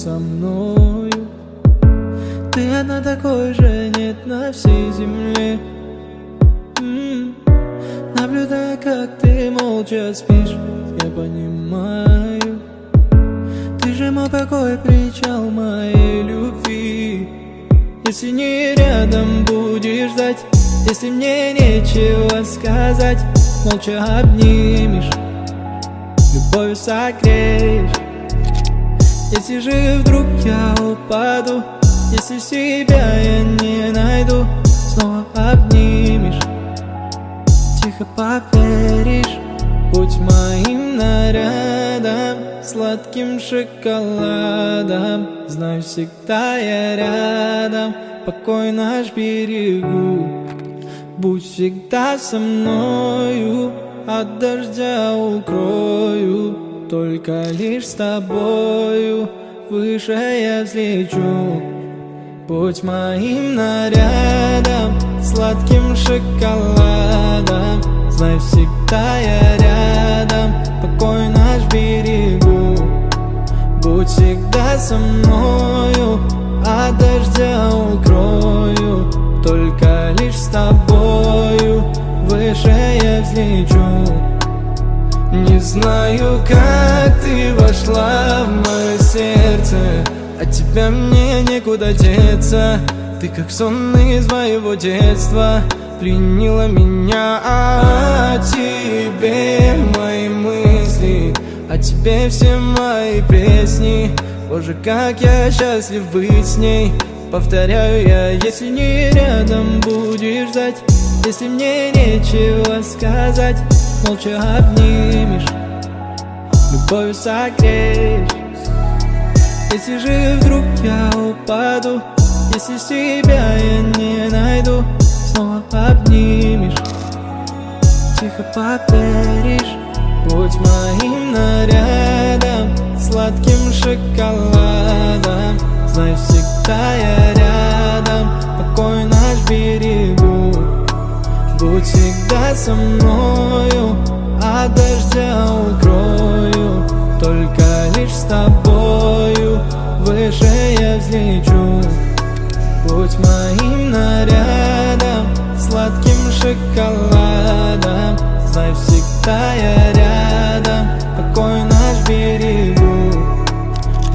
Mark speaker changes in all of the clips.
Speaker 1: со мною. Ты одна, такой же нет на всей земле. Наблюдая, как ты молча спишь, я понимаю, ты же мой покой, причал моей любви. Если не рядом будешь ждать, если мне нечего сказать, молча обнимешь, любовью согреешь. Если же вдруг я упаду, если себя я не найду, снова обнимешь, тихо поверишь. Будь моим нарядом, сладким шоколадом, знаю, всегда я рядом, покой наш берегу. Будь всегда со мною, от дождя укрою, только лишь с тобою выше я взлечу. Будь моим нарядом, сладким шоколадом, знай, всегда я рядом, покой наш берегу. Будь всегда со мною, от дождя укрою, только лишь с тобою выше я взлечу. Не знаю, как ты вошла в мое сердце, от тебя мне некуда деться. Ты как сон из моего детства, пленила меня. О тебе мои мысли, о тебе все мои песни. Боже, как я счастлив быть с ней. Повторяю я, если не рядом будешь ждать, если мне нечего сказать, молча обнимешь, любовью согреешь. Если же вдруг я упаду, если себя я не найду, снова обнимешь, тихо поверишь. Будь моим нарядом, сладким шоколадом, знай, всегда я рядом, покой наш берегу. Будь всегда со мною, от дождя укрою, только лишь с тобою выше я взлечу. Будь моим нарядом, сладким шоколадом, знай, всегда я рядом, покой наш берегу.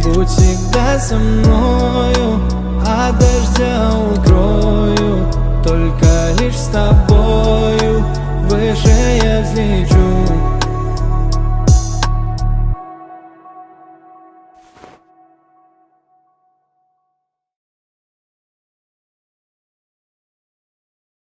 Speaker 1: Будь всегда со мною, от дождя укрою, только лишь с тобою выше я взлечу.